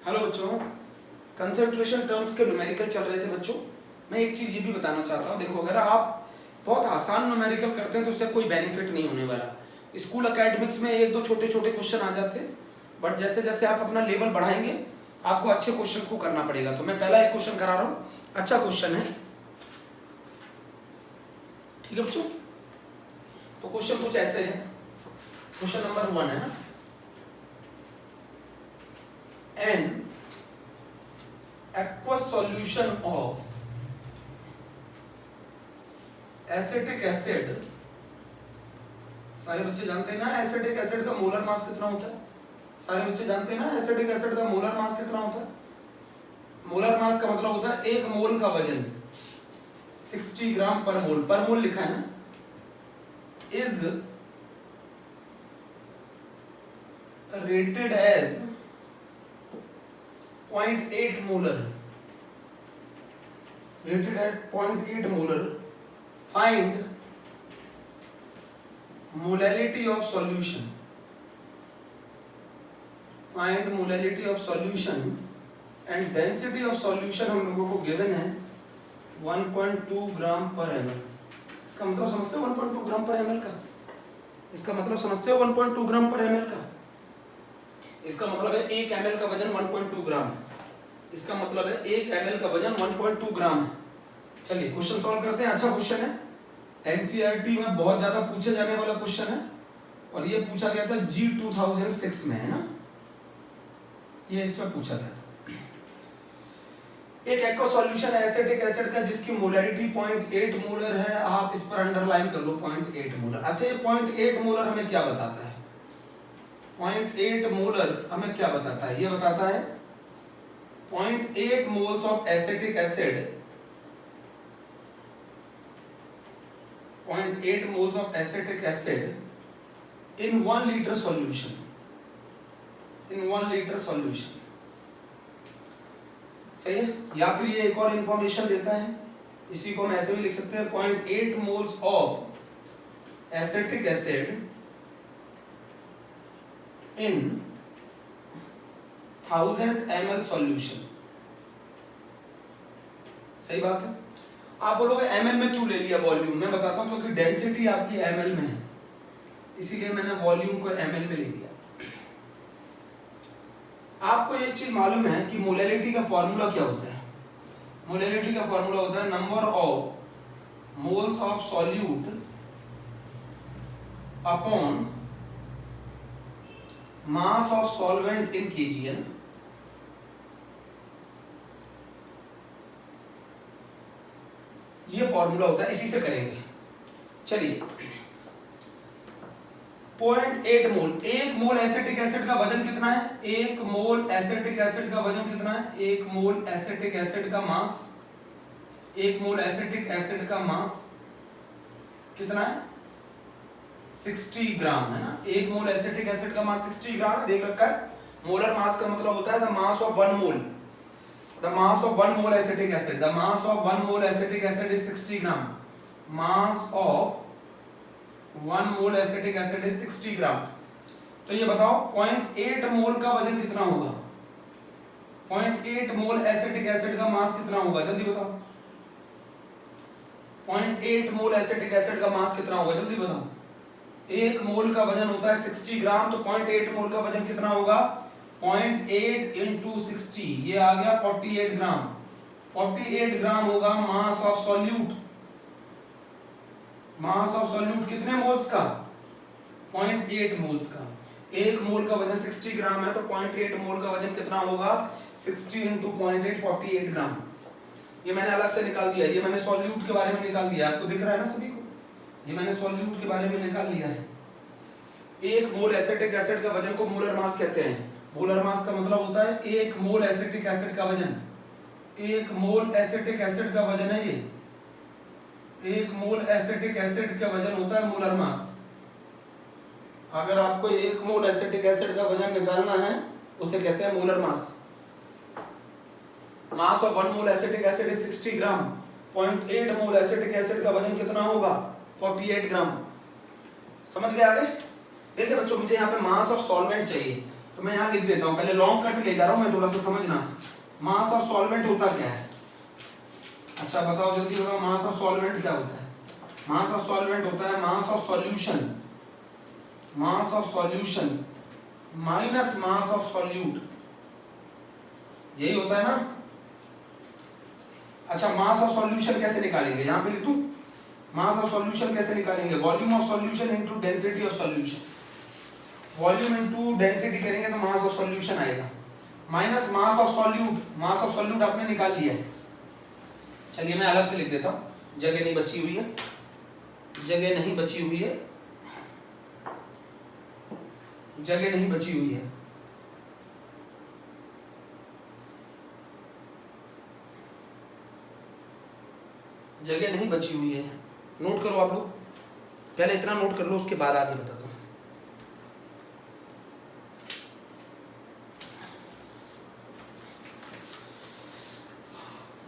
Hello बच्चों, concentration terms के numerical चल रहे थे बच्चों। मैं एक चीज़ ये भी बताना चाहता हूँ। देखो, अगर आप बहुत आसान न्यूमेरिकल करते हैं तो उससे कोई बेनिफिट नहीं होने वाला। स्कूल एकेडमिक्स में एक दो छोटे छोटे क्वेश्चन आ जाते हैं, बट जैसे जैसे आप अपना लेवल बढ़ाएंगे आपको अच्छे क्वेश्चंस को करना पड़ेगा। तो मैं पहला एक क्वेश्चन करा रहा हूँ, अच्छा क्वेश्चन है, ठीक है बच्चों। तो क्वेश्चन कुछ ऐसे है, क्वेश्चन नंबर 1 है ना, an aqueous solution of acetic acid. सारे बच्चे जानते हैं ना एसिटिक एसिड का मोलर मास कितना होता है? सारे बच्चे जानते हैं ना एसिटिक एसिड का मोलर मास कितना होता है? मोलर मास का मतलब होता है एक मोल का वजन 60 ग्राम पर मोल लिखा है ना, is rated as 0.8 molar, rated at 0.8 molar. Find molality of solution. Find molality of solution and density of solution हम लोगों को given है 1.2 ग्राम पर ml। इसका मतलब समझते हो 1.2 ग्राम पर ml का? इसका मतलब समझते हो 1.2 ग्राम पर ml का? इसका मतलब है 1 ml का वजन 1.2 ग्राम है। इसका मतलब है 1 ml का वजन 1.2 ग्राम है। चलिए क्वेश्चन सॉल्व करते हैं। अच्छा क्वेश्चन है, एनसीईआरटी में बहुत ज्यादा पूछे जाने वाला क्वेश्चन है और ये पूछा गया था जी 2006 में, है ना, ये इसमें पूछा गया था। एक एक्वा सॉल्यूशन है एसिटिक एसिड का जिसकी मोलैरिटी 0.8 मोलर है। आप इस पर अंडरलाइन कर लो 0.8 मोलर। अच्छा, ये 0.8 मोलर हमें क्या बताता है? 0.8 मोलर हमें क्या बताता है? ये बताता है 0.8 moles of acetic acid, 0.8 moles of acetic acid in 1 litre solution, in 1 litre solution. सही है? या फिर ये एक और इंफॉर्मेशन देता है, इसी को हम ऐसे भी लिख सकते हैं 0.8 moles of acetic acid in 1000 ml solution. सही बात है। आप बोलोगे ml में क्यों ले लिया वॉल्यूम? मैं बताता हूं क्योंकि डेंसिटी आपकी ml में है, इसीलिए मैंने वॉल्यूम को ml में ले लिया। आपको ये चीज मालूम है कि मोलैलिटी का फॉर्मूला क्या होता है? मोलैलिटी का फॉर्मूला होता है number of moles of solute upon mass of solvent in KG, है ना। ये फॉर्मूला होता है, इसी से करेंगे। चलिए 0.8 मोल, 1 मोल एसिटिक एसिड का वजन कितना है? 1 मोल एसिटिक एसिड का वजन कितना है? 1 मोल एसिटिक एसिड का मास, 1 मोल एसिटिक एसिड का मास कितना है? 60 ग्राम, है ना। 1 मोल एसिटिक एसिड का मास 60 ग्राम है, देख रखा है। मोलर मास का मतलब होता है the mass of 1 mole, the mass of 1 mole acetic acid, the mass of 1 mole acetic acid is 60 gram. Mass of 1 mole acetic acid is 60 ग्राम। तो ये बताओ 0.8 मोल का वजन कितना होगा? 0.8 मोल एसिटिक एसिड का मास कितना होगा? जल्दी बताओ। 0.8 मोल एसिटिक एसिड का मास कितना होगा? जल्दी बताओ। 1 मोल का वजन होता है 60 ग्राम, तो 0.8 मोल का वजन कितना होगा? 0.8 इंटू 60, ये आ गया 48 ग्राम। 48 ग्राम होगा mass of solute. Mass of solute कितने मोल्स का? 0.8 मोल्स का। 1 मोल का वजन 60 ग्राम है, तो 0.8 मोल का वजन कितना होगा? 60 इंटू 0.8, 48 ग्राम। ये मैंने अलग से निकाल दिया, ये मैंने सॉल्यूट के बारे में निकाल दिया। आपको दिख रहा है ना सभी को? ये मैंने सॉल्यूट के बारे में निकाल लिया है। 1 मोल एसिटिक एसिड का वजन को मोलर मास कहते हैं। मोलर मास का मतलब होता है 1 मोल एसिटिक एसिड का वजन। 1 मोल एसिटिक एसिड का वजन है ये। 1 मोल एसिटिक एसिड का वजन होता है मोलर मास। अगर आपको 1 मोल एसिटिक एसिड का वजन निकालना है उसे कहते हैं molar mass. Mass of 1 mole acetic acid is 60 gram. 0.8 mole acetic acid का वजन कितना होगा? 48 ग्राम। समझ गए आगे? देखिए बच्चों, मुझे यहाँ पे मास ऑफ सॉल्वेंट चाहिए। तो मैं यहाँ लिख देता हूँ, पहले लॉन्ग कट ले जा रहा हूँ मैं, थोड़ा सा समझना। मास ऑफ सॉल्वेंट होता क्या है? अच्छा बताओ जल्दी बताओ, मास ऑफ सॉल्वेंट क्या होता है? मास ऑफ सॉल्वेंट होता है मास of solution, mass of solution minus mass of solute, यही होता है ना। अच्छा मास ऑफ सॉल्यूशन कैसे निकालेंगे? यहाँ पे लिख दूं, मास ऑफ सॉल्यूशन कैसे निकालेंगे? Volume of solution into density of solution, volume into density करेंगे तो मास ऑफ सॉल्यूशन आएगा, minus mass of solute, mass of solute आपने निकाल लिया है। चलिए मैं अलग से लिख देता हूँ, जगह नहीं बची हुई है, जगह नहीं बची हुई है, जगह नहीं बची हुई है। जगह नहीं बची हुई है, नोट करो आप लोग, पहले इतना नोट कर लो, उसके बाद आगे बताता हूँ।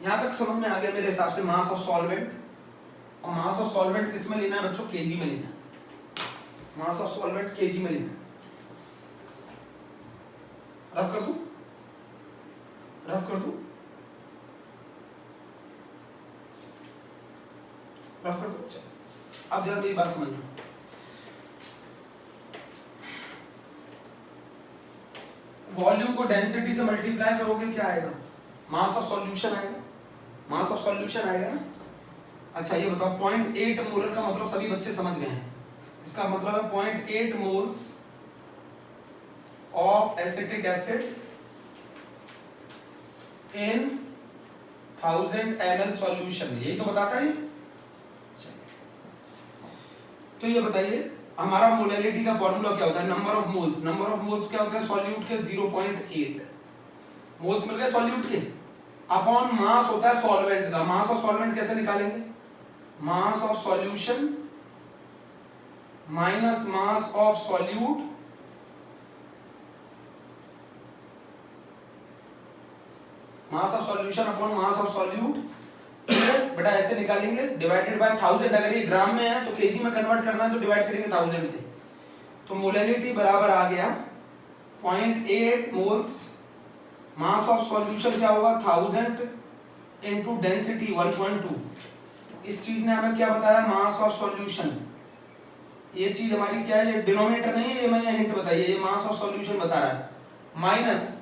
यहां तक समझ में आ गया मेरे हिसाब से मास ऑफ सॉल्वेंट। और मास ऑफ सॉल्वेंट किस में लेना है बच्चों? केजी में लेना है। मास ऑफ सॉल्वेंट केजी में लेना है। रफ कर दूं, रफ कर दूं, रफ कर दो। अब जरा मेरी बात समझना, वॉल्यूम को डेंसिटी से मल्टीप्लाई करोगे क्या आएगा? मास ऑफ सॉल्यूशन आएगा, मास ऑफ सॉल्यूशन आएगा ना। अच्छा ये बताओ 0.8 मोलर का मतलब सभी बच्चे समझ गए हैं, इसका मतलब है 0.8 moles of acetic acid in 1000 ml solution, यही तो बताता है। तो ये बताइए हमारा मोलैलिटी का फॉर्मूला क्या होता है? Number of moles, number of moles क्या होता है? सॉल्यूट के 0.8 मोल्स मिल गए सॉल्यूट के, अपॉन मास होता है सॉल्वेंट का। मास ऑफ सॉल्वेंट कैसे निकालेंगे? मास of solution minus mass of solute, mass of solution upon mass of solute, बेटा ऐसे निकालेंगे, डिवाइडेड बाय 1000। अगर ये ग्राम में है तो केजी में कन्वर्ट करना है तो डिवाइड करेंगे 1000 से। तो मोलैलिटी बराबर आ गया 0.8 मोल्स, मास ऑफ सॉल्यूशन क्या होगा? 1000 इनटू डेंसिटी 1.2। इस चीज ने हमें क्या बताया? मास ऑफ सॉल्यूशन। ये चीज हमारी क्या है? ये डिनोमिनेटर नहीं है, ये मैंने हिंट बताई है, ये मास ऑफ सॉल्यूशन बता रहा है। माइनस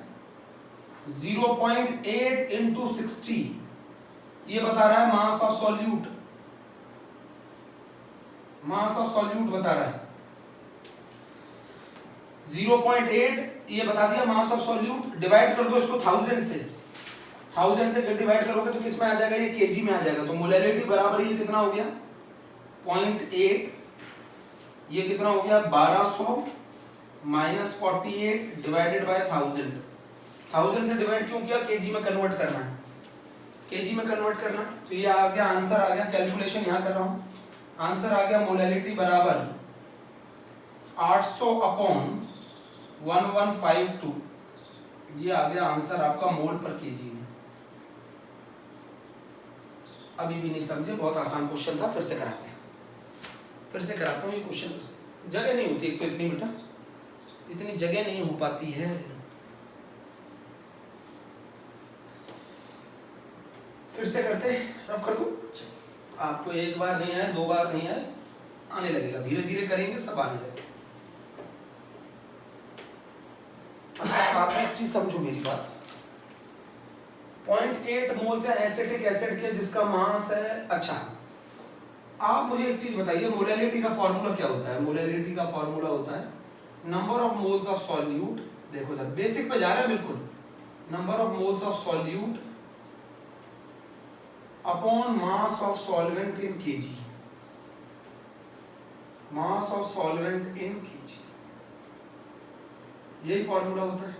0.8 इनटू 60, ये बता रहा है mass of solute, mass of solute बता रहा है 0.8, ये बता दिया मास ऑफ सॉल्यूट। डिवाइड कर दो इसको 1000 से, 1000 से डिवाइड करोगे तो किस में आ जाएगा? ये केजी में आ जाएगा। तो मोलैलिटी बराबर ये कितना हो गया? 0.8, ये कितना हो गया? 1200 माइनस 48 डिवाइडेड बाय 1000। 1000 से डिवाइड क्यों किया? केजी में कन्वर्ट करना है, केजी में कन्वर्ट करना। तो ये आ गया आंसर, आ गया, कैलकुलेशन यहां कर रहा हूं, आंसर आ गया मोलैलिटी बराबर 800 अपॉन 1152, ये आ गया आंसर आपका मोल पर केजी में। अभी भी नहीं समझे? बहुत आसान क्वेश्चन था, फिर से कराते हैं, फिर से कराता हूँ ये क्वेश्चन। जगह नहीं होती एक तो इतनी, बेटा इतनी जगह नहीं हो पाती है। फिर से करते, रफ कर दो। आपको एक बार नहीं आए, दो बार नहीं आए, आने लगेगा, धीरे धीरे करेंगे सब आने लगेगा। अच्छा आप एक चीज समझो मेरी बात, 0.8 मोल्स है एसिटिक एसिड के जिसका मास है। अच्छा आप मुझे एक चीज बताइए, मोलैलिटी का फॉर्मूला क्या होता है? मोलैलिटी का फॉर्मूला होता है number of moles of solute, देखो जब बेसिक पे जा रहे हैं बिल्कुल, number of moles of solute upon mass of solvent in KG, mass of solvent in KG, यही फॉर्मूला होता है।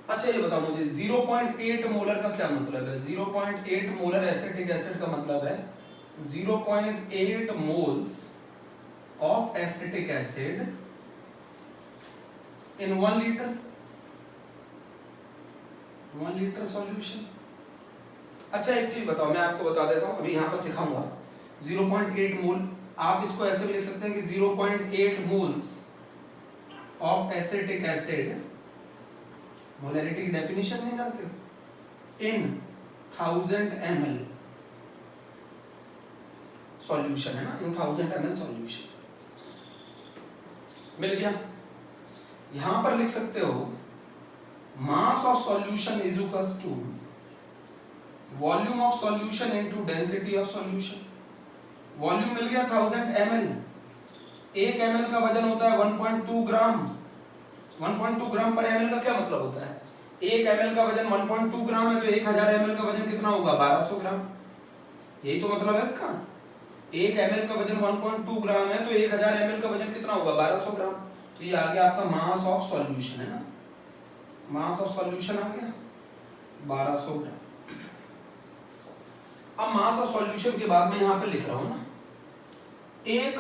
अच्छा ये बताओ मुझे 0.8 मोलर का क्या मतलब है? 0.8 मोलर एसिटिक एसिड का मतलब है 0.8 moles of acetic acid in 1 litre, 1 litre solution. अच्छा एक चीज बताओ, मैं आपको बता देता हूं, अभी यहां पर सिखाऊंगा 0.8 मोल, आप इसको ऐसे भी लिख सकते हैं कि 0.8 moles of acetic acid, molarity की डेफिनेशन नहीं जानते, इन 1000 ml सॉल्यूशन है ना, इन 1000 ml सॉल्यूशन मिल गया। यहां पर लिख सकते हो mass of solution is equals to volume of solution into density of solution. Volume मिल गया 1000 ml, 1 ml का वजन होता है 1.2 ग्राम। 1.2 ग्राम पर ml का क्या मतलब होता है, 1 ml का वजन 1.2 ग्राम है, तो 1000 ml का वजन कितना होगा, 1200 ग्राम। यही तो मतलब है इसका, 1 ml का वजन 1.2 ग्राम है, तो 1000 ml का वजन कितना होगा, 1200 ग्राम। तो ये आ गया आपका मास ऑफ सॉल्यूशन, है ना, मास ऑफ सॉल्यूशन आ गया 1200 ग्राम। अब मास ऑफ सॉल्यूशन के बाद में यहां पे लिख रहा हूं ना, 1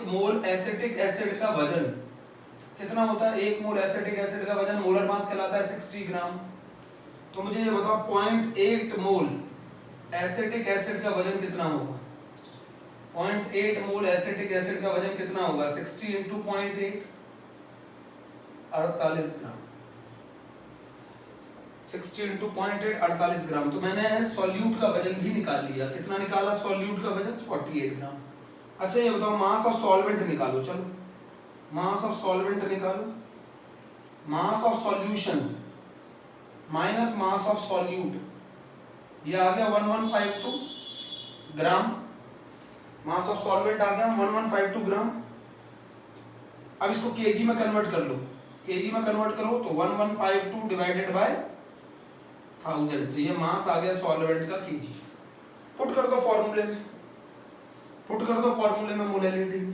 मोल एसिटिक एसिड का वजन कितना होता है, 1 मोल एसिटिक एसिड का वजन मोलर मास कहलाता है 60 ग्राम। तो मुझे ये बताओ 0.8 मोल एसिटिक एसिड का वजन कितना होगा, 0.8 मोल एसिटिक एसिड का वजन कितना होगा, 60 इंटू 0.8 48 ग्राम, 60 इंटू 0.8 48 ग्राम। तो मैंने सॉल्यूट का वजन भी निकाल लिया, कितना निकाला सॉल्यूट का वजन, 48 ग्राम। अच्छा ये बताओ मास ऑफ सॉल्वेंट निकालो, चलो मास ऑफ सॉल्वेंट निकालो, मास of solution minus mass of solute, ये आ गया 1152 ग्राम। मास ऑफ सॉल्वेंट आ गया 1152 ग्राम। अब इसको केजी में कन्वर्ट कर लो, केजी में कन्वर्ट करो तो 1152 डिवाइडेड बाय 1000, तो ये मास आ गया सॉल्वेंट का केजी। पुट कर दो फॉर्मूले में, पुट कर दो फॉर्मूले में, मोलैलिटी में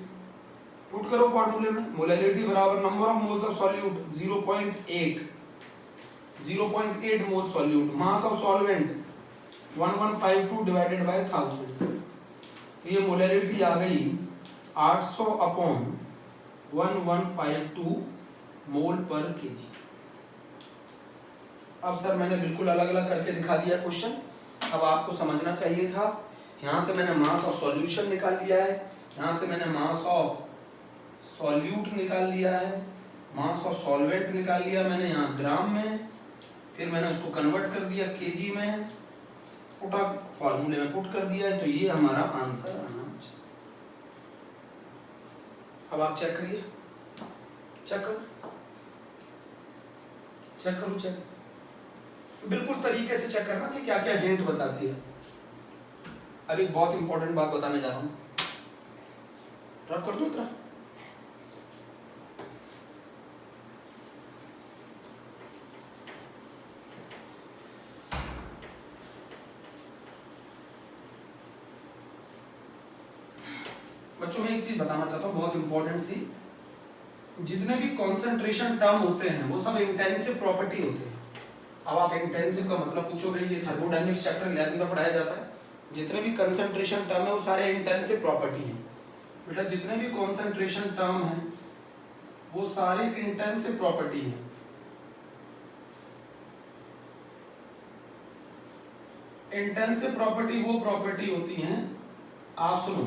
पुट करो फॉर्मूले में, मोलैलिटी बराबर number of moles of solute 0.8 mole solute, mass of solvent 1152 divided by 1000, ये मोलैलिटी आ गई 800 अपॉन 1152 मोल पर केजी। अब सर मैंने बिल्कुल अलग अलग करके दिखा दिया क्वेश्चन, अब आपको समझना चाहिए था। यहां से मैंने मास ऑफ सॉल्यूशन निकाल लिया है, यहां से मैंने मास ऑफ सॉल्यूट निकाल लिया है, मास ऑफ सॉल्वेंट निकाल लिया मैंने यहाँ ग्राम में, फिर मैंने उसको कन्वर्ट कर दिया केजी में, पुटा फॉर्मूले में पुट कर दिया है, तो ये हमारा आंसर आना चाहिए। अब आप चेक करिए, चेक करो, चेक करो, चेक बिल्कुल तरीके से चेक करना कि क्या क्या हिंट बताती है। अब एक बहुत इंपॉर्टेंट बात बताने जा रहा हूं, रफ कर दो इतना। बच्चों में एक चीज बताना चाहता हूँ बहुत इंपॉर्टेंट सी, जितने भी कॉन्सेंट्रेशन टर्म होते हैं वो सब इंटेंसिव प्रॉपर्टी होते हैं। अब आप इंटेंसिव का मतलब पूछोगे, ये थर्मोडायनेमिक्स चैप्टर 11 में पढ़ाया जाता है, जितने भी कंसंट्रेशन टर्म है वो सारे इंटेंसिव प्रॉपर्टी हैं बेटा, जितने भी कंसंट्रेशन टर्म हैं वो सारे इंटेंसिव प्रॉपर्टी हैं। इंटेंसिव प्रॉपर्टी वो प्रॉपर्टी होती हैं, आप सुनो,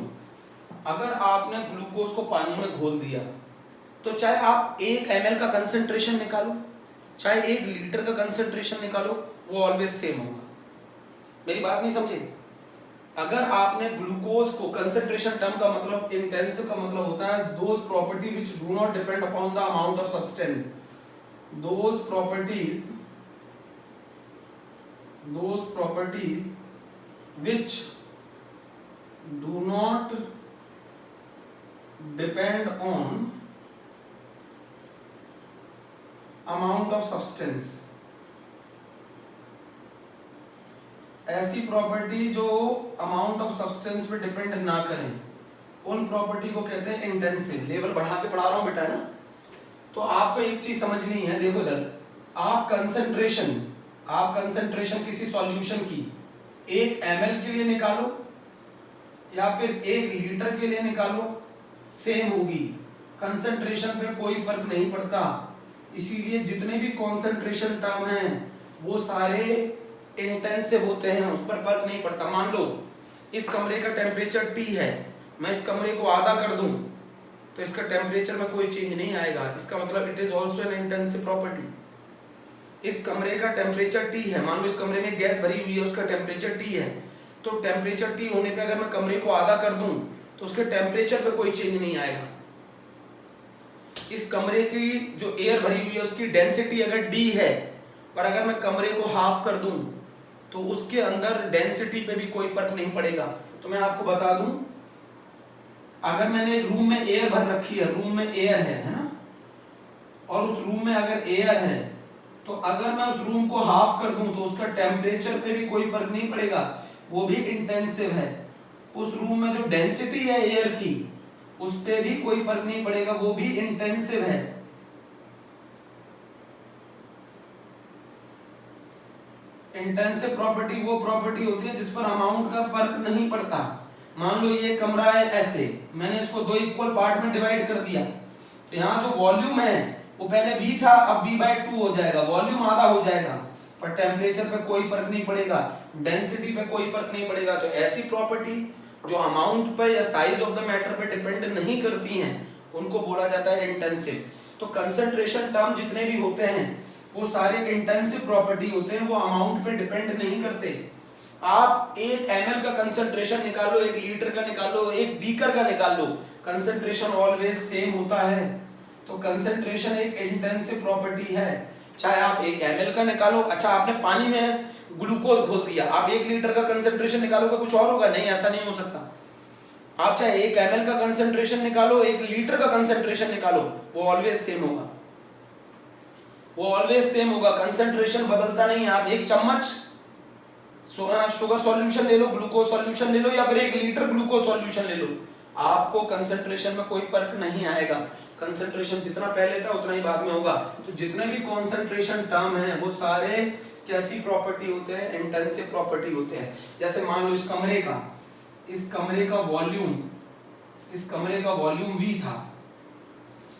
अगर आपने ग्लूकोज को पानी में घोल दिया तो चाहे आप 1 ml का कंसंट्रेशन निकालो, चाहे 1 लीटर का कंसंट्रेशन निकालो, वो ऑलवेज सेम होगा। मेरी बात नहीं समझे? अगर आपने ग्लूकोज को, कंसंट्रेशन टर्म का मतलब, इंटेंसिव का मतलब होता है those property which do not depend upon the amount of substance, those properties which do not depend on amount of substance, ऐसी प्रॉपर्टी जो अमाउंट ऑफ सब्सटेंस पे डिपेंड ना करें, उन प्रॉपर्टी को कहते हैं इंटेंसिव। लेवल बढ़ा के पढ़ा रहा हूं बेटा, है ना। तो आपको एक चीज समझनी है, देखो इधर, आप कंसंट्रेशन किसी सॉल्यूशन की 1 ml के लिए निकालो या फिर 1 लीटर के लिए निकालो, सेम होगी, कंसंट्रेशन पे कोई फर्क नहीं पड़ता। इसीलिए जितने भी कंसंट्रेशन टर्म हैं वो सारे इंटेंसिव होते हैं, उस पर फर्क नहीं पड़ता। मान लो इस कमरे का टेम्परेचर T है, मैं इस कमरे को आधा कर दूं तो इसका टेम्परेचर में कोई चेंज नहीं आएगा। इसका मतलब it is also an intensive property. इस कमरे का टेम्परेचर T है, मान लो इस कमरे में गैस भरी हुई है, उसका टेम्परेचर T है, तो टेम्परेचर T होने पे अगर मैं कमरे को आधा कर दूं तो उसके टेम्परेचर पे कोई चेंज नहीं आएगा। इस कमरे की जो एयर भरी हुई है उसकी डेंसिटी अगर D है और अगर मैं कमरे को हाफ कर दूं तो उसके अंदर डेंसिटी पे भी कोई फर्क नहीं पड़ेगा। तो मैं आपको बता दूं, अगर मैंने एक रूम में एयर भर रखी है, रूम में एयर है ना, और उस रूम में अगर एयर है तो अगर मैं उस रूम को हाफ कर दूं तो उसका टेम्परेचर पे भी कोई फर्क नहीं पड़ेगा, वो भी इंटेंसिव है। उस रूम में जो डेंसिटी है एयर की उस पे भी कोई फर्क नहीं पड़ेगा, वो भी इंटेंसिव है। इंटेंसिव प्रॉपर्टी वो प्रॉपर्टी होती है जिस पर अमाउंट का फर्क नहीं पड़ता। मान लो ये कमरा है ऐसे, मैंने इसको दो इक्वल पार्ट में डिवाइड कर दिया, तो यहाँ जो वॉल्यूम है वो पहले V था, अब V/2 हो जाएगा, वॉल्यूम आधा हो जाएगा, पर टेम्परेचर पे कोई फर्क नहीं पड़ेगा, डेंसिटी पे कोई फर्क नहीं पड़ेगा। तो ऐसी प्रॉपर्टी जो अमाउंट पे या साइज ऑफ द मैटर पे डिपेंड नहीं करती हैं उनको बोला जाता है इंटेंसिव। तो कंसंट्रेशन टर्म जितने भी होते हैं वो सारे इंटेंसिव प्रॉपर्टी होते हैं, वो अमाउंट पे डिपेंड नहीं करते। आप 1 ml का कंसंट्रेशन निकालो, 1 लीटर का निकालो, 1 बीकर का निकाल लो, कंसंट्रेशन ऑलवेज सेम होता है। तो कंसंट्रेशन एक इंटेंसिव प्रॉपर्टी है, चाहे आप 1 ml का निकालो। अच्छा, आपने पानी में ग्लूकोज घोल दिया, आप 1 लीटर का कंसंट्रेशन निकालोगे कुछ और होगा? नहीं, ऐसा नहीं हो सकता। आप चाहे 1 ml का कंसंट्रेशन निकालो, 1 लीटर का कंसंट्रेशन निकालो, वो ऑलवेज सेम होगा, वो ऑलवेज सेम होगा, कंसंट्रेशन बदलता नहीं है। आप 1 चम्मच शुगर सॉल्यूशन ले लो, ग्लूकोज सॉल्यूशन ले लो, या फिर 1 लीटर ग्लूकोज सॉल्यूशन ले लो, आपको कंसंट्रेशन में कोई फर्क नहीं आएगा। कंसंट्रेशन जितना पहले था उतना ही बाद में होगा। तो जितने भी कंसंट्रेशन टर्म हैं वो सारे कैसी प्रॉपर्टी होते हैं? इंटेंसिव प्रॉपर्टी होते हैं। जैसे मान लो इस कमरे का वॉल्यूम V था,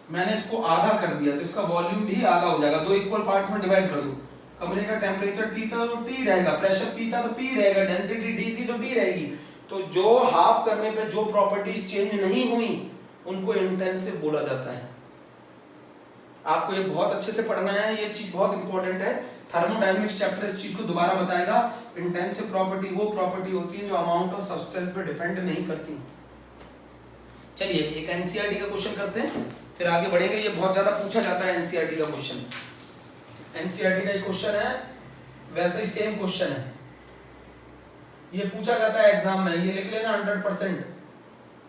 मैंने इसको आधा कर दिया तो इसका वॉल्यूम भी आधा हो जाएगा, दो इक्वल पार्ट्स में डिवाइड कर दो। कमरे का टेम्परेचर T था तो T रहेगा, प्रेशर P था तो P रहेगा, डेंसिटी D थी तो D रहेगी। तो जो हाफ करने पे जो प्रॉपर्टीज चेंज नहीं हुई उनको इंटेंसिव बोला जाता है। आपको ये बहुत अच्छे से पढ़ना है, ये चीज बहुत इंपॉर्टेंट है। थर्मोडायनेमिक्स चैप्टर इस चीज को दोबारा बताएगा। इंटेंसिव प्रॉपर्टी वो प्रॉपर्टी होती है जो अमाउंट ऑफ सब्सटेंस पे डिपेंड नहीं करती। चलिए एक एनसीईआरटी का क्वेश्चन करते हैं, फिर आगे बढ़ेंगे। ये बहुत ज्यादा पूछा जाता है एनसीईआरटी का क्वेश्चन। एनसीईआरटी का क्वेश्चन है, वैसे ही सेम क्वेश्चन है, ये पूछा जाता है एग्जाम में, ये लिख लेना 100%,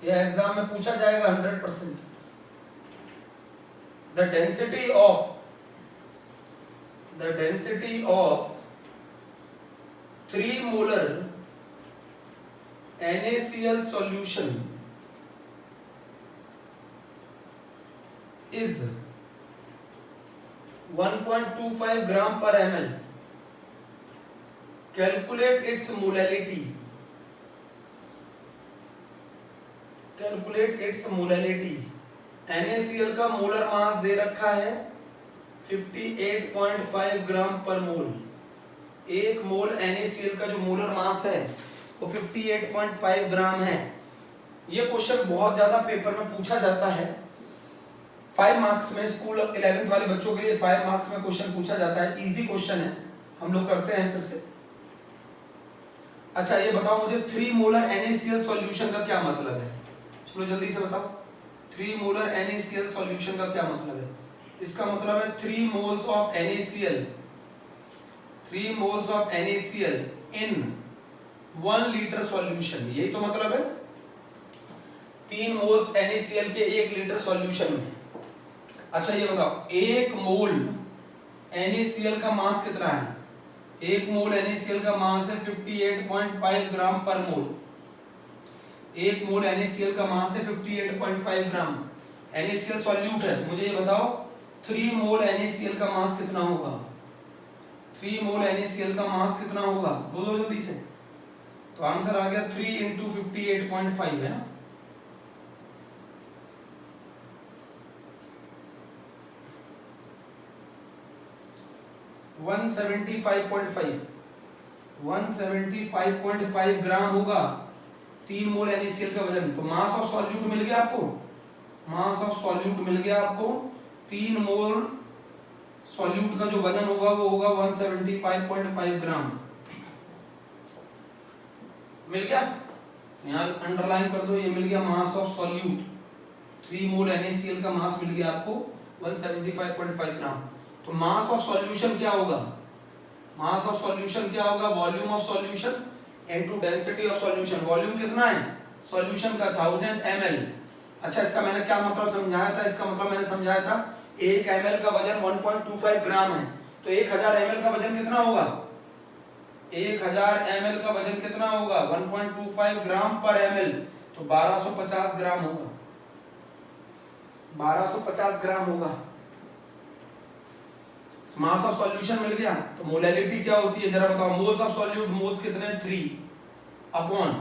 ये एग्जाम में पूछा जाएगा 100%। The density of 3 molar NaCl solution is 1.25 gram per ml. Calculate its molality. NaCl का मोलर मास दे रखा है 58.5 ग्राम पर मोल। 1 मोल NaCl का जो मोलर मास है वो 58.5 ग्राम है। ये क्वेश्चन बहुत ज्यादा पेपर में पूछा जाता है। 5 मार्क्स में, स्कूल 11th वाले बच्चों के लिए 5 मार्क्स में क्वेश्चन पूछा जाता है। इजी क्वेश्चन है, हम लोग करते हैं फिर से। अच्छा ये बताओ मुझे 3 मोलर NaCl सॉल्यूशन का क्या मतलब है? चलो जल्दी से बताओ, 3 मोलर NaCl सॉल्यूशन का क्या मतलब है? इसका मतलब है 3 moles of NaCl in 1 litre solution, यही तो मतलब है। 3 मोल्स NaCl के 1 लीटर सॉल्यूशन में। अच्छा ये बताओ 1 मोल NaCl का मास कितना है? 1 मोल NaCl का मास है 58.5 ग्राम पर मोल। 1 मोल NaCl का मास है 58.5 ग्राम। NaCl सॉल्यूट है, तो मुझे ये बताओ 3 मोल NaCl का मास कितना होगा? 3 मोल NaCl का मास कितना होगा? बोलो जल्दी से। तो आंसर आ गया 3 इंटू 58.5 है ना। वन 175.5 ग्राम होगा 3 मोल NaCl का वजन। तो मास ऑफ सॉल्यूट मिल गया आपको, मास ऑफ सॉल्यूट मिल गया आपको 3 मोल सॉल्यूट का जो वजन होगा वो होगा 175.5 ग्राम। मिल गया, यहाँ अंडरलाइन कर दो, ये मिल गया mass of solute 3 mole NaCl का मास मिल गया आपको 175.5 ग्राम। तो मास ऑफ सॉल्यूशन क्या होगा, मास ऑफ सॉल्यूशन क्या होगा, volume of solution into density of solution. Volume कितना है सॉल्यूशन का 1000 ml। अच्छा इसका मैंने क्या मतलब समझाया था, इसका मतलब मैंने समझाया था 1 ml का वजन 1.25 ग्राम है, तो 1000 ml का वजन कितना होगा, 1000 ml का वजन कितना होगा 1.25 ग्राम पर ml, तो 1250 ग्राम होगा, 1250 ग्राम होगा। मास ऑफ सॉल्यूशन मिल गया। तो मोलैलिटी क्या होती है जरा बताओ, मोल्स ऑफ सॉल्यूट, मोल्स कितने 3 अपॉन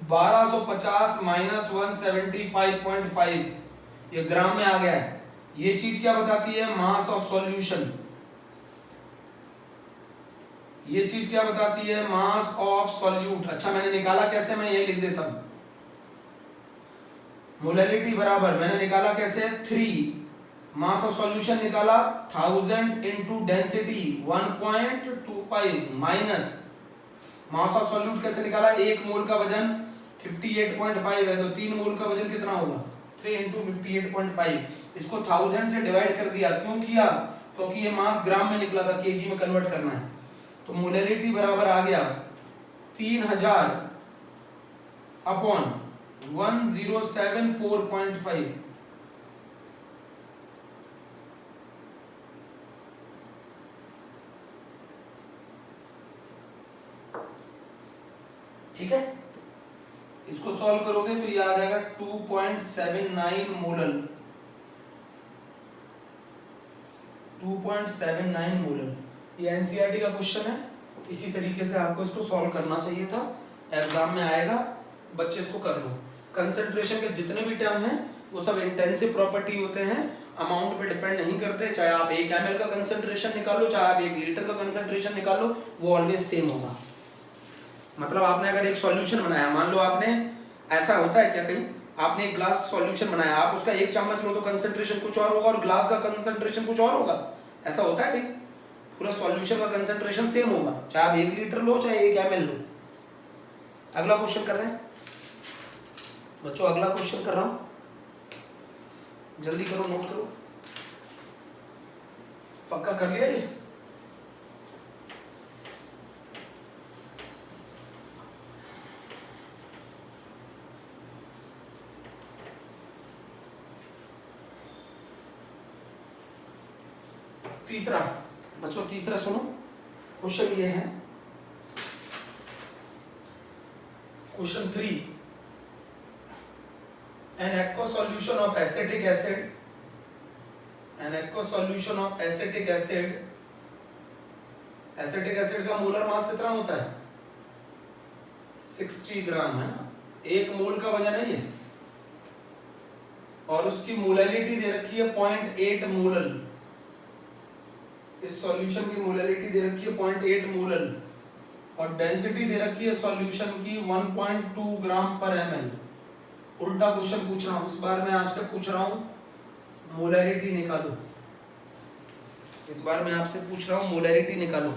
1250 माइनस 175.5, ये ग्राम में आ गया है। ये चीज क्या बताती है, मास ऑफ सॉल्यूशन। ये चीज क्या बताती है, मास ऑफ सॉल्यूट। अच्छा मैंने निकाला कैसे, मैं यही लिख देता हूं, मोलैलिटी बराबर मैंने निकाला कैसे 3, मास ऑफ सॉल्यूशन निकाला 1000 into density 1.25 minus mass of solute कैसे निकाला, 1 मोल का वजन 58.5 है, तो 3 मोल का वजन कितना होगा 3 इंटू 58.5, इसको 1000 से डिवाइड कर दिया। क्यों किया, क्योंकि ये मास ग्राम में निकला था, केजी में कन्वर्ट करना है। तो मोलैलिटी बराबर आ गया 3000 अपॉन 1074.5। ठीक है, इसको सॉल्व करोगे तो ये आ जाएगा 2.79 मोलर, 2.79 मोलर। ये एनसीईआरटी का क्वेश्चन है, इसी तरीके से आपको इसको सॉल्व करना चाहिए था, एग्जाम में आएगा, बच्चे इसको कर लो। कंसंट्रेशन के जितने भी टर्म हैं वो सब इंटेंसिव प्रॉपर्टी होते हैं, अमाउंट पे डिपेंड नहीं करते। चाहे आप 1 ml का कंसंट्रेशन निकालो, चाहे आप 1 लीटर का कंसंट्रेशन निकालो, वो ऑलवेज सेम होगा। मतलब आपने अगर एक सॉल्यूशन बनाया, मान लो आपने, ऐसा होता है क्या कहीं, आपने एक ग्लास सॉल्यूशन बनाया, आप उसका 1 चम्मच लो तो कंसंट्रेशन कुछ और होगा और ग्लास का कंसंट्रेशन कुछ और होगा, ऐसा होता है कहीं? पूरा सॉल्यूशन का कंसंट्रेशन सेम होगा, चाहे आप 1 लीटर लो चाहे 1 ml लो। अगला क्वेश्चन कर रहे हैं बच्चों, अगला क्वेश्चन कर रहा हूं, जल्दी करो, नोट करो। पक्का कर लिया ये? तीसरा बच्चों, तीसरा सुनो, क्वेश्चन ये है, question 3, an aqueous solution of acetic acid, an aqueous solution of acetic acid, acetic acid का मोलर मास कितना होता है 60 ग्राम है ना, 1 मोल का वजन है ये, और उसकी मोलैलिटी दे रखी है 0.8 मोलर। इस सॉल्यूशन की मोलैलिटी दे रखी है 0.8 मोलर और डेंसिटी दे रखी है सॉल्यूशन की 1.2 ग्राम पर ml। उल्टा क्वेश्चन पूछ रहा हूं, इस बार मैं आपसे पूछ रहा हूं मोलैरिटी निकालो, इस बार मैं आपसे पूछ रहा हूं मोलैरिटी निकालो।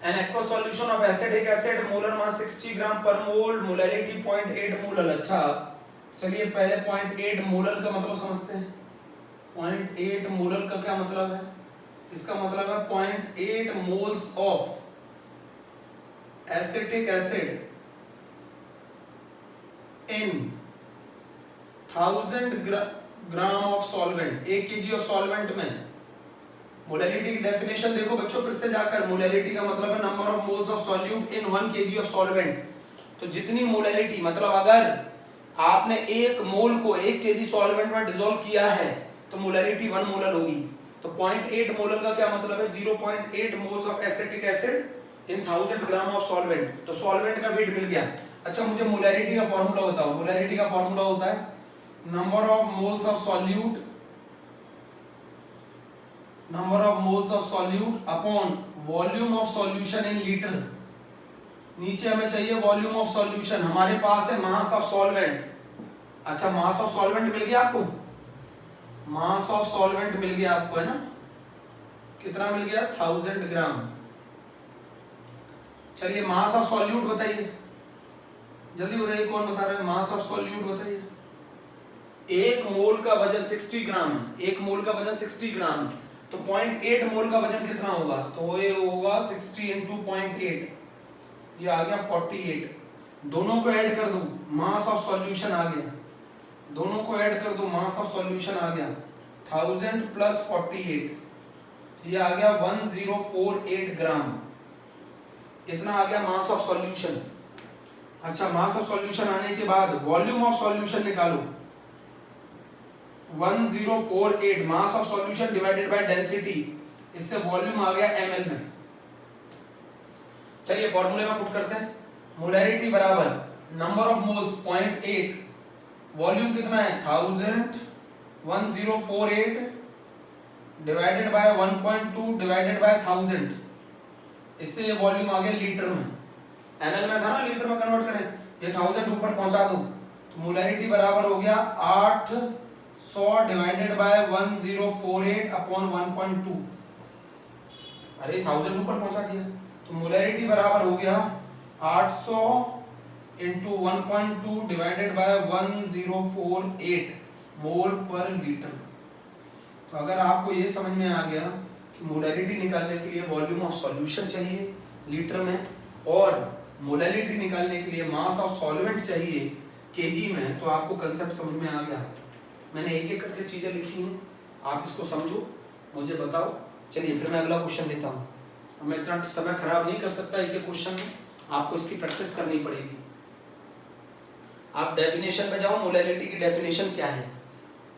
An aqueous solution of acetic acid, molar mass 60 ग्राम पर मोल, मोलैरिटी 0.8 मोलर। अच्छा चलिए पहले 0.8 मोलर का मतलब समझते हैं। 0.8 मोलर का क्या मतलब है, इसका मतलब है 0.8 moles of acetic acid in 1000 gram of solvent. 1 KG of solvent में मोलैरिटी की डेफिनेशन देखो बच्चों फिर से जाकर, मोलैरिटी का मतलब है number of moles of solute in 1 KG of solvent. तो जितनी मोलैरिटी, मतलब अगर आपने 1 मोल को 1 केजी सॉल्वेंट में डिसॉल्व किया है तो मोलैरिटी 1 मोलर होगी। तो 0.8 मोलर का क्या मतलब है, 0.8 moles of acetic acid in 1000 gram of solvent. तो सॉल्वेंट का वेट मिल गया। अच्छा मुझे मोलैरिटी का फॉर्मूला बताओ। मोलैरिटी का फॉर्मूला होता है number of moles of solute, number of moles of solute upon volume of solution in litre. नीचे हमें चाहिए वॉल्यूम ऑफ सॉल्यूशन, हमारे पास है मास ऑफ सॉल्वेंट। अच्छा मास ऑफ सॉल्वेंट मिल गया आपको, मास ऑफ सॉल्वेंट मिल गया आपको, है ना, कितना मिल गया 1000 ग्राम। चलिए मास ऑफ सॉल्यूट बताइए, जल्दी बताइए कौन बता रहे हैं, मास ऑफ सॉल्यूट बताइए। एक मोल का वजन 60 ग्राम है, एक मोल का वजन 60 ग्राम है, तो 0.8 मोल का वजन कितना होगा, तो ये होगा 60 इंटू 0.8, ये आ गया 48। दोनों को ऐड कर दो, मास ऑफ सॉल्यूशन आ गया, दोनों को ऐड कर दो, मास ऑफ सॉल्यूशन आ गया 1000 प्लस 48, ये आ गया 1048 ग्राम, इतना आ गया मास ऑफ सॉल्यूशन। अच्छा मास ऑफ सॉल्यूशन आने के बाद वॉल्यूम ऑफ सॉल्यूशन निकालो, 1048 मास of solution divided by density, इससे वॉल्यूम आ गया ml में। चलिए फॉर्मूले में पुट करते हैं, मोलैरिटी बराबर नंबर ऑफ मोल्स 0.8, वॉल्यूम कितना है 1000, 1048 डिवाइडेड बाय 1.2 डिवाइडेड बाय 1000, इससे ये वॉल्यूम आ गया लीटर में, ml में था ना, लीटर में कन्वर्ट करें, ये 1000 ऊपर पहुंचा दो, तो मोलैरिटी बराबर हो गया 800 डिवाइडेड बाय 1048 अपॉन 1.2, अरे 1000 ऊपर पहुंचा दिया, तो मोलैरिटी बराबर हो गया 800 इंटू 1.2 डिवाइडेड बाय 1048 मोल पर लीटर। तो अगर आपको ये समझ में आ गया कि मोलैरिटी निकालने के लिए वॉल्यूम ऑफ सॉल्यूशन चाहिए लीटर में, और मोलैरिटी निकालने के लिए मास ऑफ सॉल्वेंट चाहिए केजी में, तो आपको कंसेप्ट समझ में आ गया। मैंने एक एक करके चीजें लिखी हैं, आप इसको समझो, मुझे बताओ। चलिए फिर मैं अगला क्वेश्चन लेता हूँ, मैं इतना समय खराब नहीं कर सकता एक एक क्वेश्चन में, आपको इसकी प्रैक्टिस करनी पड़ेगी। आप डेफिनेशन पे जाओ, मोलैरिटी की डेफिनेशन क्या है,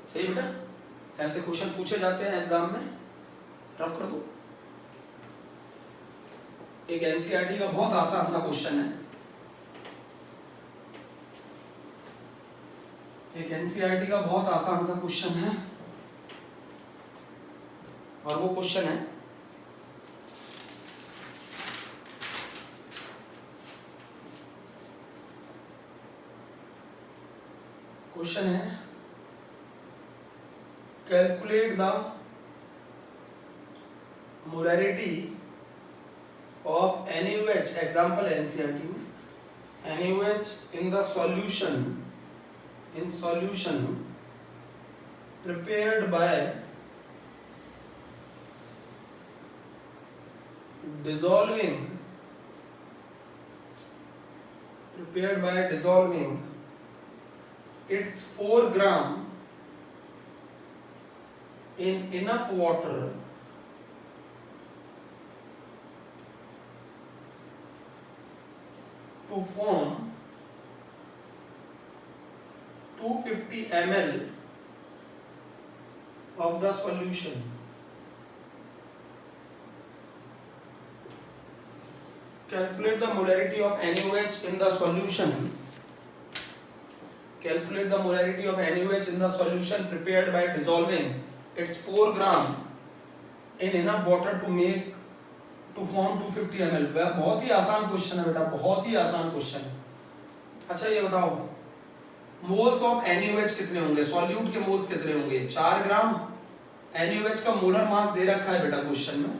सही बेटा, ऐसे क्वेश्चन पूछे जाते हैं एग्जाम में, रफ कर दो। एक एनसीईआरटी का बहुत आसान सा क्वेश्चन है, एक एनसीईआरटी का बहुत आसान सा क्वेश्चन है, और वो क्वेश्चन है calculate the molarity of NaOH, example NCERT में, NaOH in the solution, in solution prepared by dissolving its 4 gram in enough water to form 250 ml of the solution. Calculate the molarity of NaOH in the solution. Calculate the molarity of NaOH in the solution prepared by dissolving its 4 gram in enough water to form 250 ml. वह बहुत ही आसान question है बेटा, बहुत ही आसान question है। अच्छा ये बताओ मोल्स ऑफ NaOH कितने होंगे, सॉल्यूट के मोल्स कितने होंगे, 4 ग्राम। NaOH का मोलर मास दे रखा है बेटा क्वेश्चन में,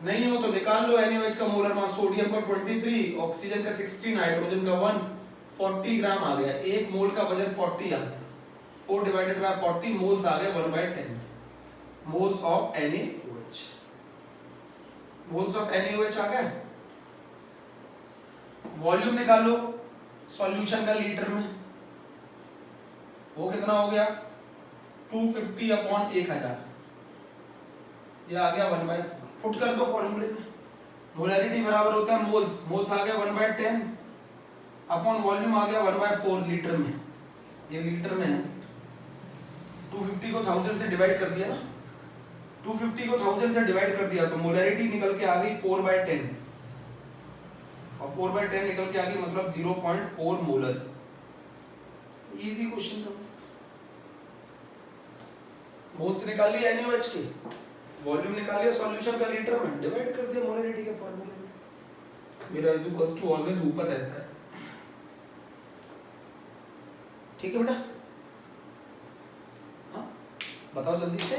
नहीं हो तो निकाल लो NaOH का मोलर मास, सोडियम का 23, ऑक्सीजन का 60, नाइट्रोजन का 1, 40 ग्राम आ गया, एक मोल का वजन 40 आ गया, 4 डिवाइडेड बाय 40 मोल्स आ गए 1/10 moles of NaOH, moles of NaOH आ गया। वॉल्यूम निकाल लो सॉल्यूशन का लीटर में, वो कितना हो गया 250 अपॉन 1000, ये आ गया 1/4, पुट कर दो फॉर्मूले में, मोलैरिटी बराबर होता है मोल्स, मोल्स आ गया 1/10 अपॉन वॉल्यूम आ गया 1/4 लीटर में, ये लीटर में है, 250 को 1000 से डिवाइड कर दिया ना, 250 को 1000 से डिवाइड कर दिया तो मोलैरिटी निकल के आ गई 4/10, और 4/10 निकल के आ गई मतलब 0.4 मोलर। इजी क्वेश्चन था, मोल्स निकाल लिए NaOH के, वॉल्यूम निकाल लिया सॉल्यूशन का लीटर में, डिवाइड कर दिया मोलैरिटी के फॉर्मूले में, मेरा इज इक्वल्स टू ऑलवेज ऊपर रहता है। ठीक है बेटा, हाँ बताओ जल्दी से।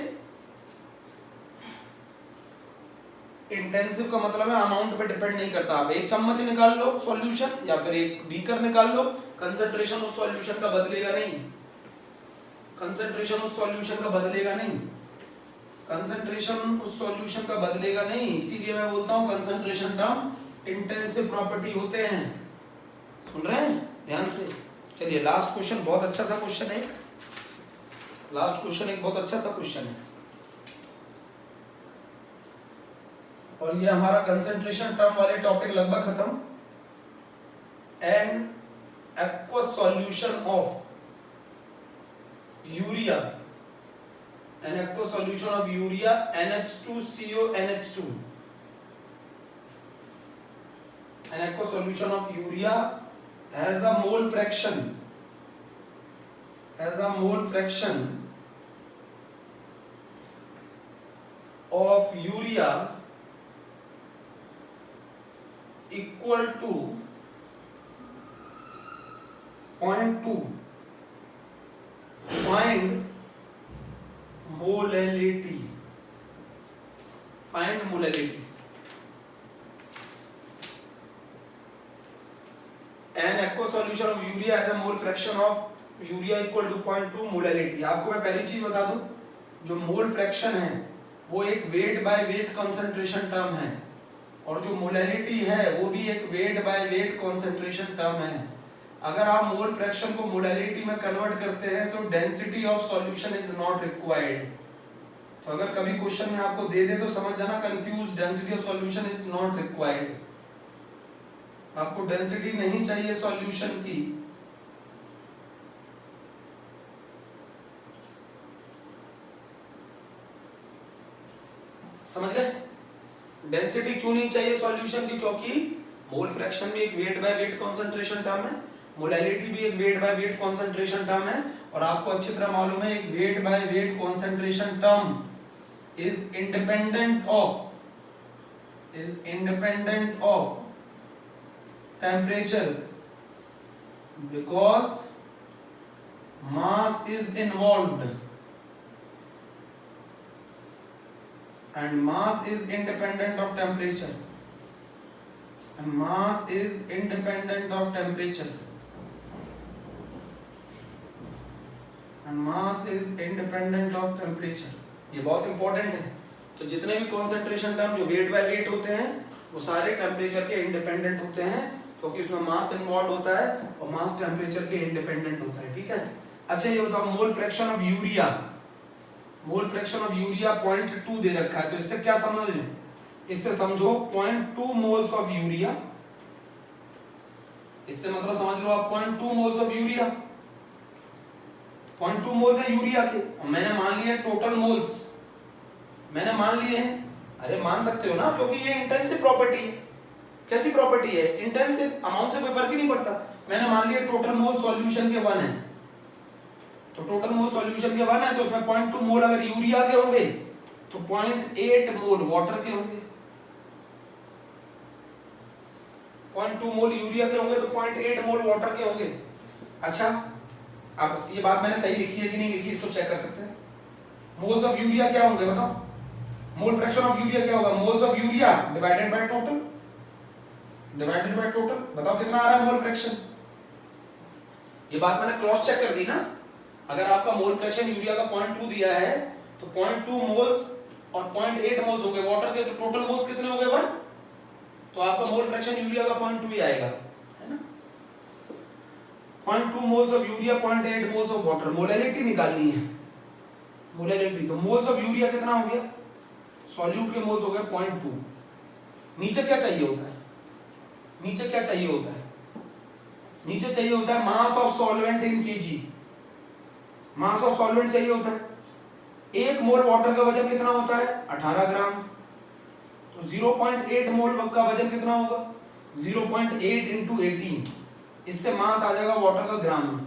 इंटेंसिव का मतलब है अमाउंट पे डिपेंड नहीं करता। आप एक चम्मच निकाल लो सॉल्यूशन या फिर एक बीकर निकाल लो, कंसंट्रेशन उस सॉल्यूशन का बदलेगा नहीं, कंसंट्रेशन उस सॉल्यूशन का बदलेगा नहीं, कंसंट्रेशन उस सॉल्यूशन का बदलेगा नहीं। इसीलिए मैं बोलता हूं कंसंट्रेशन टर्म इंटेंसिव प्रॉपर्टी होते हैं। सुन रहे हैं ध्यान से। चलिए लास्ट क्वेश्चन, बहुत अच्छा सा क्वेश्चन है, लास्ट क्वेश्चन एक बहुत अच्छा सा क्वेश्चन है, और ये हमारा कंसंट्रेशन टर्म वाले टॉपिक लगभग खत्म। An aqueous solution of urea, an aqueous solution of urea NH2CO NH2, an aqueous solution of urea has a mole fraction of urea equal to 0.2. Find molality. Find molality. An aqueous solution of urea has a mole fraction of urea equal to 0.2 molality. आपको मैं पहली चीज बता दूं, जो mole fraction है वो एक weight by weight concentration term है, और जो मोलैलिटी है वो भी एक weight by weight concentration term है। अगर आप मोल फ्रैक्शन को मोलैलिटी में कन्वर्ट करते हैं तो density of solution is not required. तो अगर कभी क्वेश्चन में आपको दे दे तो समझ जाना confuse, density of solution is not required. आपको डेंसिटी नहीं चाहिए सॉल्यूशन की, समझ गए? डेंसिटी क्यों नहीं चाहिए सॉल्यूशन की? क्योंकि मोल फ्रैक्शन भी एक weight by weight concentration term है, मोलैलिटी भी एक weight by weight concentration term है, और आपको अच्छी तरह मालूम है एक weight by weight concentration term is independent of temperature because mass is involved, and mass is independent of temperature, and mass is independent of temperature, and mass is independent of temperature। ये बहुत important है। तो जितने भी concentration term जो weight by weight होते हैं वो सारे टेम्परेचर के इंडिपेंडेंट होते हैं, क्योंकि उसमें मास इन्वॉल्व होता है और मास टेम्परेचर के इंडिपेंडेंट होता है। ठीक है, अच्छा ये बताओ mole fraction of urea, mole fraction of urea 0.2 दे रखा है, तो इससे क्या समझ लो? इससे समझो 0.2 मोल्स ऑफ यूरिया, इससे मतलब समझ लो आप 0.2 मोल्स ऑफ यूरिया, 0.2 मोल्स है यूरिया के, और मैंने मान लिए टोटल मोल्स, मैंने मान लिए हैं। अरे मान सकते हो ना, क्योंकि ये इंटेंसिव प्रॉपर्टी है। कैसी प्रॉपर्टी है? इंटेंसिव, अमाउंट से कोई फर्क ही नहीं पड़ता। मैंने मान लिया टोटल मोल सॉल्यूशन के 1 है, तो टोटल मोल सॉल्यूशन के 1 है, तो उसमें 0.2 मोल अगर यूरिया के होंगे तो 0.8 मोल वाटर के होंगे, 0.2 मोल यूरिया के होंगे तो 0.8 मोल वाटर के होंगे। अच्छा, अब ये बात मैंने सही लिखी है कि नहीं लिखी, इसको चेक कर सकते हैं। मोल्स ऑफ यूरिया क्या होंगे बताओ? मोल फ्रैक्शन ऑफ यूरिया क्या होगा? Moles of urea divided by total, divided by total. बताओ कितना आ रहा है मोल फ्रैक्शन? ये बात मैंने क्रॉस चेक कर दी ना। अगर आपका मोल फ्रैक्शन यूरिया का 0.2 दिया है तो 0.2 मोल्स और 0.8 मोल्स होंगे वाटर के, तो टोटल मोल्स कितने हो गए 1, तो आपका मोल फ्रैक्शन यूरिया का 0.2 ही आएगा, है ना। 0.2 moles of urea, 0.8 moles of water. Molality निकालनी है, मोलैलिटी। तो मोल्स ऑफ यूरिया कितना हो गया? सॉल्यूट के मोल्स हो गए 0.2। नीचे क्या चाहिए होता है? नीचे क्या चाहिए होता है? नीचे चाहिए होता है mass of solvent in KG, mass of solvent चाहिए होता है। 1 मोल वाटर का वजन कितना होता है? 18 ग्राम। तो 0.8 मोल का वजन कितना होगा? 0.8 इंटू 18, इससे मास आ जाएगा वाटर का ग्राम में।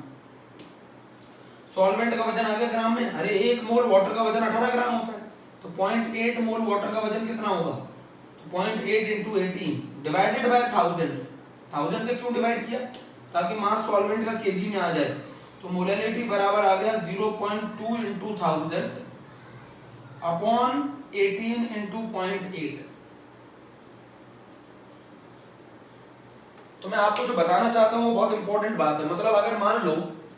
सॉल्वेंट का वजन आ गया ग्राम में। अरे 1 मोल वाटर का वजन 18 ग्राम होता है, तो 0.8 मोल वाटर का वजन कितना होगा? तो 0.8 इंटू 18 डिवाइडेड बाय 1000 से क्यों डिवाइड किया? ताकि मास सॉल्वेंट का केजी में आ जाए। तो मोलैलिटी बराबर आ गया 0.2 इंटू 1000 अपॉन 18 इंटू 0.8। तो मैं आपको जो बताना चाहता हूं वो बहुत इंपॉर्टेंट बात है। मतलब अगर मान लो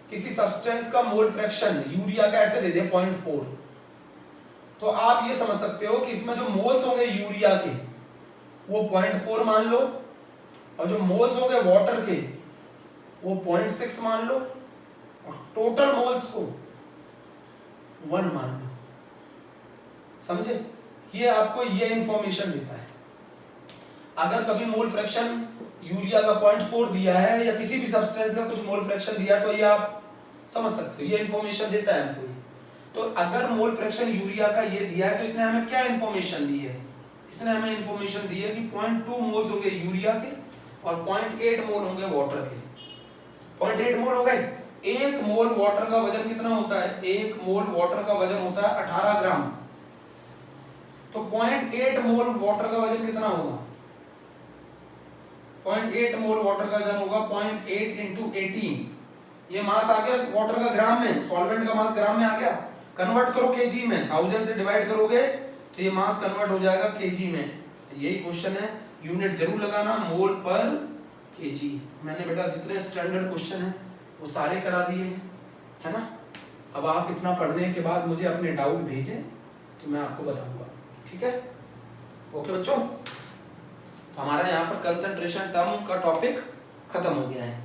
किसी सब्सटेंस का मोल फ्रैक्शन यूरिया का ऐसे दे दिया 0.4, तो आप ये समझ सकते हो कि इसमें जो मोल्स होंगे यूरिया के वो 0.4 मान लो, और जो मोल्स होंगे वाटर के वो 0.6 मान लो, और टोटल मोल्स को 1 मान लो। समझे? ये आपको ये इंफॉर्मेशन देता है। अगर कभी मोल फ्रैक्शन यूरिया का 0.4 दिया है या किसी भी सब्सटेंस का कुछ मोल फ्रैक्शन दिया है, तो ये आप समझ सकते हो, ये इंफॉर्मेशन देता है हमको। तो अगर मोल फ्रैक्शन यूरिया का ये दिया है तो इसने हमें क्या इंफॉर्मेशन दी है? इसने हमें इंफॉर्मेशन दी है कि 0.2 मोल्स होंगे यूरिया के और 0.8 मोल होंगे वाटर के। 0.8 मोल हो गए। 1 मोल वाटर का वजन कितना होता है? 1 मोल वाटर का वजन होता है 18 ग्राम। तो 0.8 मोल वाटर का वजन कितना होगा? 0.8 मोल वाटर का वजन होगा 0.8 इंटू 18। ये मास आ गया वाटर का ग्राम में, सॉल्वेंट का मास ग्राम में आ गया। कन्वर्ट करो केजी में, 1000 से डिवाइड करोगे तो ये मास कन्वर्ट हो जाएगा केजी में। यही क्वेश्चन है, यूनिट जरूर लगाना, मोल पर केजी। मैंने बेटा जितने स्टैंडर्ड क्वेश्चन है वो सारे करा दिए हैं, है ना। अब आप इतना पढ़ने के बाद मुझे अपने डाउट भेजें तो मैं आपको बताऊंगा, ठीक है। ओके बच्चों, तो हमारा यहाँ पर कंसंट्रेशन टर्म का टॉपिक खत्म हो गया है।